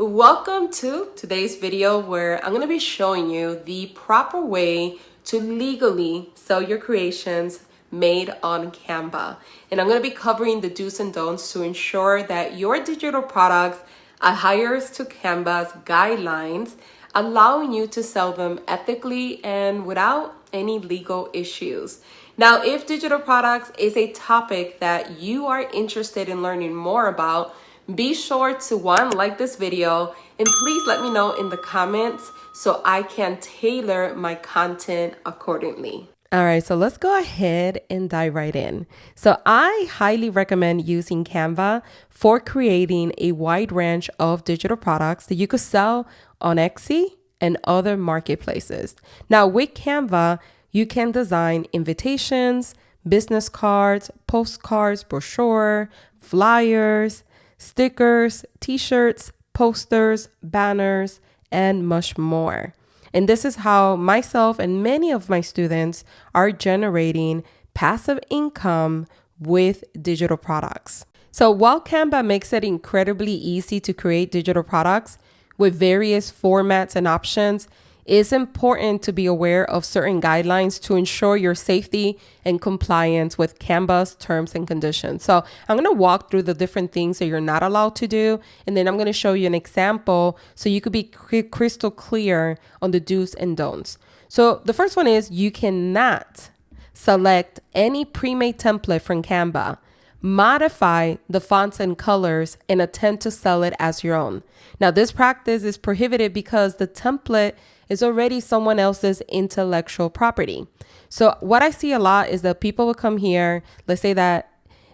Welcome to today's video where I'm going to be showing you the proper way to legally sell your creations made on Canva. And I'm going to be covering the do's and don'ts to ensure that your digital products adheres to Canva's guidelines, allowing you to sell them ethically and without any legal issues. Now, if digital products is a topic that you are interested in learning more about, be sure to like this video, and please let me know in the comments so I can tailor my content accordingly. All right, so let's go ahead and dive right in. So I highly recommend using Canva for creating a wide range of digital products that you could sell on Etsy and other marketplaces. Now with Canva, you can design invitations, business cards, postcards, brochure, flyers, stickers, t-shirts, posters, banners, and much more. And this is how myself and many of my students are generating passive income with digital products. So while Canva makes it incredibly easy to create digital products with various formats and options, it's important to be aware of certain guidelines to ensure your safety and compliance with Canva's terms and conditions. So I'm going to walk through the different things that you're not allowed to do, and then I'm going to show you an example so you could be crystal clear on the do's and don'ts. So the first one is you cannot select any pre-made template from Canva, modify the fonts and colors, and attempt to sell it as your own. Now, this practice is prohibited because the template is already someone else's intellectual property. So what I see a lot is that people will come here, let's say that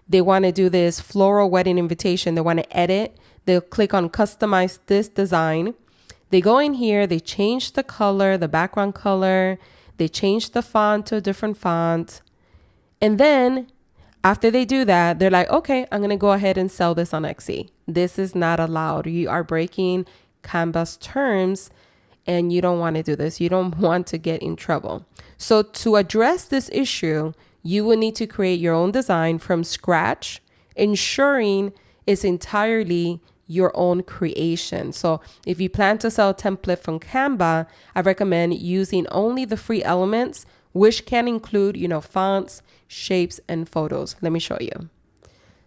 they want to do this floral wedding invitation, they want to edit, they'll click on customize this design. They go in here, they change the color, the background color, they change the font to a different font. And then after they do that, they're like, okay, I'm going to go ahead and sell this on Etsy. This is not allowed. You are breaking Canva's terms and you don't want to do this. You don't want to get in trouble. So to address this issue, you will need to create your own design from scratch, ensuring it's entirely your own creation. So if you plan to sell a template from Canva, I recommend using only the free elements, which can include, fonts, shapes, and photos. Let me show you.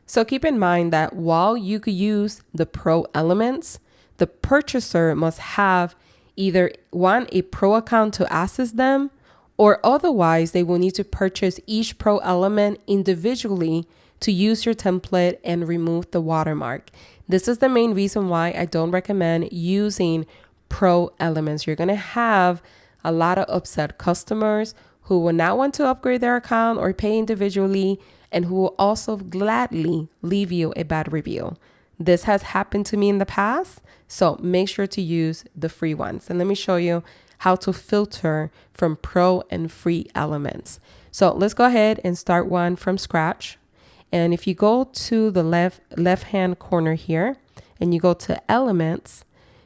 So keep in mind that while you could use the pro elements, the purchaser must have either a pro account to access them, or otherwise they will need to purchase each pro element individually to use your template and remove the watermark. This is the main reason why I don't recommend using pro elements. You're going to have a lot of upset customers who will not want to upgrade their account or pay individually, and who will also gladly leave you a bad review. This has happened to me in the past, so make sure to use the free ones. And let me show you how to filter from pro and free elements. So let's go ahead and start one from scratch. And if you go to the left-hand corner here and you go to elements,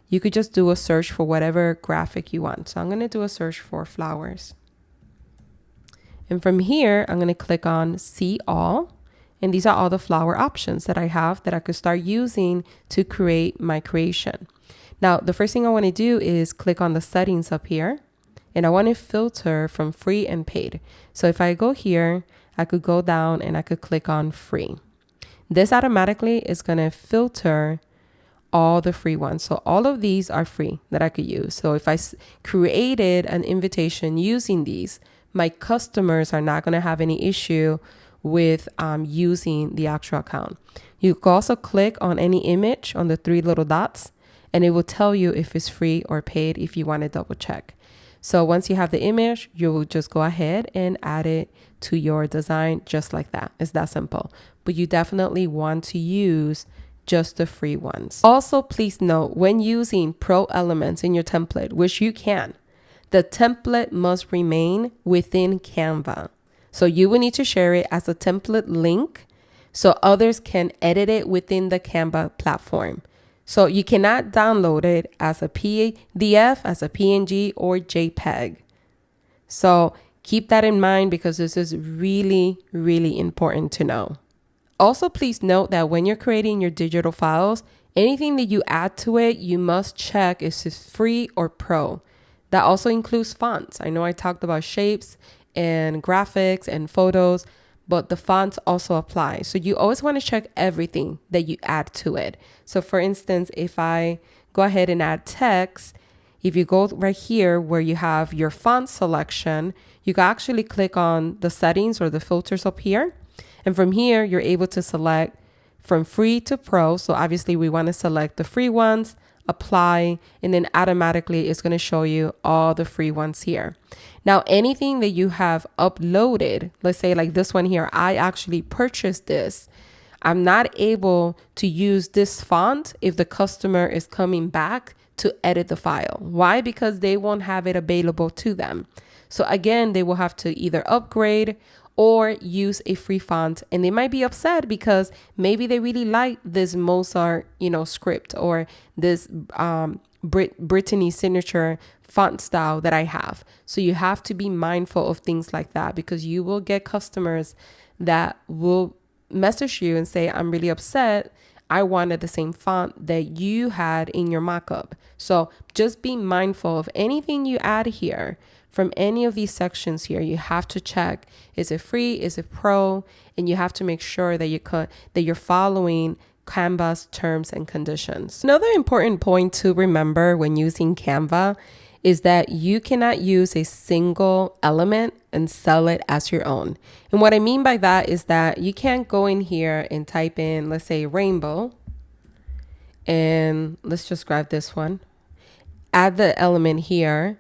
you could just do a search for whatever graphic you want. So I'm going to do a search for flowers. And from here, I'm going to click on see all. And these are all the flower options that I have that I could start using to create my creation. Now, the first thing I want to do is click on the settings up here. And I want to filter from free and paid. So if I go here, I could go down and I could click on free. This automatically is going to filter all the free ones. So all of these are free that I could use. So if I created an invitation using these, my customers are not going to have any issue with using the actual account. You can also click on any image on the three little dots, and it will tell you if it's free or paid if you want to double check. So once you have the image, you will just go ahead and add it to your design just like that. It's that simple. But you definitely want to use just the free ones. Also, please note when using pro elements in your template, which you can, the template must remain within Canva. So you will need to share it as a template link so others can edit it within the Canva platform. So you cannot download it as a PDF, as a PNG, or JPEG. So keep that in mind because this is really, really important to know. Also, please note that when you're creating your digital files, Anything that you add to it, you must check if it's free or pro. That also includes fonts. I know I talked about shapes and graphics and photos, but the fonts also apply. So you always want to check everything that you add to it. So for instance, if I go ahead and add text, if you go right here where you have your font selection, you can actually click on the settings or the filters up here. And from here, you're able to select from free to pro. So obviously we want to select the free ones, apply, and then automatically it's going to show you all the free ones here. Now, anything that you have uploaded, let's say like this one here, I actually purchased this. I'm not able to use this font if the customer is coming back to edit the file. Why? Because they won't have it available to them. So again, they will have to either upgrade or use a free font, and they might be upset because maybe they really like this Mozart, script, or this Brittany signature font style that I have. So you have to be mindful of things like that, because you will get customers that will message you and say, I'm really upset. I wanted the same font that you had in your mockup. So just be mindful of anything you add here. From any of these sections here, you have to check, is it free, is it pro? And you have to make sure that you're following Canva's terms and conditions. Another important point to remember when using Canva is that you cannot use a single element and sell it as your own. And what I mean by that is that you can't go in here and type in, let's say, rainbow, and let's just grab this one, add the element here,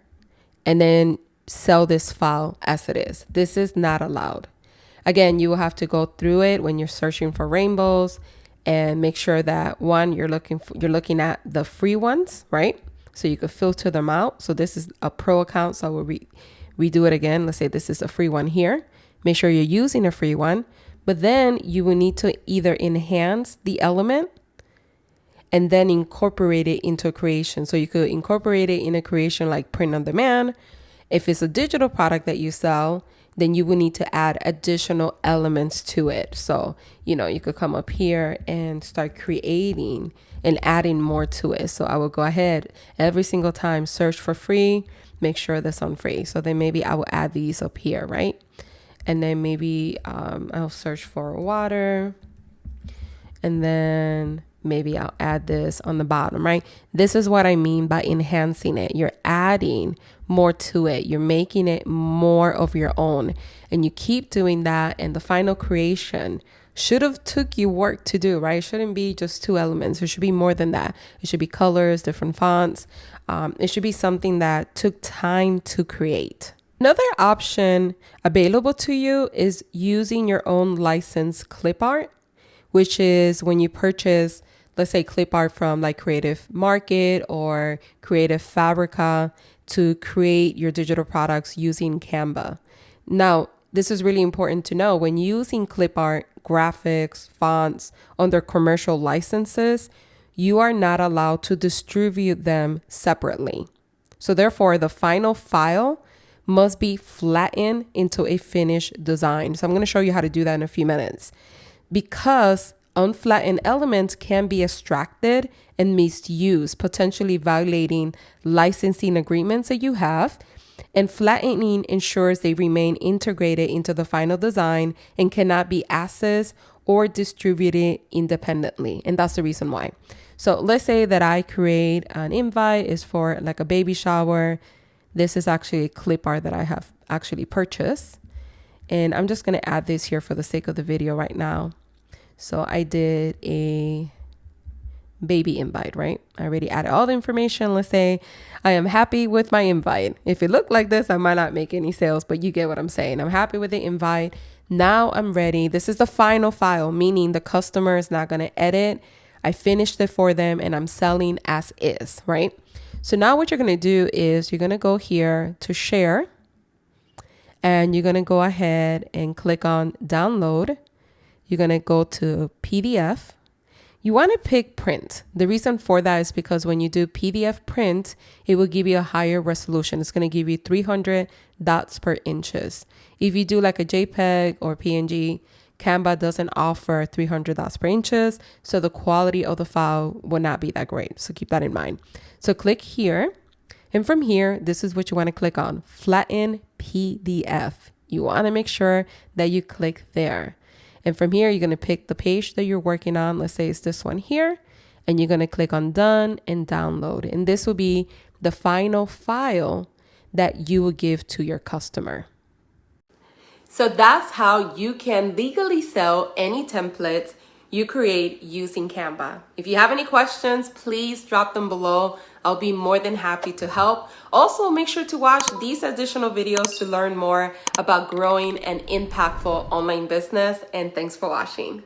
and then sell this file as it is. This is not allowed. Again, you will have to go through it when you're searching for rainbows and make sure that one, you're looking at the free ones, right? So you could filter them out. So this is a pro account. So we'll redo it again. Let's say this is a free one here. Make sure you're using a free one, but then you will need to either enhance the element and then incorporate it into a creation. So you could incorporate it in a creation like print on demand. If it's a digital product that you sell, then you will need to add additional elements to it. So, you could come up here and start creating and adding more to it. So I will go ahead every single time, search for free, make sure that's on free. So then maybe I will add these up here, right? And then maybe I'll search for water, and then maybe I'll add this on the bottom, right? This is what I mean by enhancing it. You're adding more to it. You're making it more of your own. And you keep doing that. And the final creation should have took you work to do, right? It shouldn't be just two elements. It should be more than that. It should be colors, different fonts. It should be something that took time to create. Another option available to you is using your own licensed clip art, which is when you purchase, let's say, clip art from like Creative Market or Creative Fabrica to create your digital products using Canva. Now, this is really important to know. When using clip art, graphics, fonts under commercial licenses, you are not allowed to distribute them separately. So therefore, the final file must be flattened into a finished design. So I'm going to show you how to do that in a few minutes. Because unflattened elements can be extracted and misused, potentially violating licensing agreements that you have. And flattening ensures they remain integrated into the final design and cannot be accessed or distributed independently. And that's the reason why. So let's say that I create an invite is for like a baby shower. This is actually a clip art that I have actually purchased. And I'm just going to add this here for the sake of the video right now. So I did a baby invite, right? I already added all the information. Let's say I am happy with my invite. If it looked like this, I might not make any sales, but you get what I'm saying. I'm happy with the invite. Now I'm ready. This is the final file, meaning the customer is not going to edit. I finished it for them and I'm selling as is, right? So now what you're going to do is you're going to go here to share, and you're going to go ahead and click on download. You're going to go to PDF. You want to pick print. The reason for that is because when you do PDF print, it will give you a higher resolution. It's going to give you 300 dots per inches. If you do like a JPEG or PNG, Canva doesn't offer 300 dots per inches, so the quality of the file will not be that great. So keep that in mind. So click here. And from here, this is what you want to click on, Flatten PDF. You want to make sure that you click there. And from here, you're going to pick the page that you're working on. Let's say it's this one here. And you're going to click on Done and Download. And this will be the final file that you will give to your customer. So that's how you can legally sell any templates you create using Canva. If you have any questions, please drop them below. I'll be more than happy to help. Also, make sure to watch these additional videos to learn more about growing an impactful online business. And thanks for watching.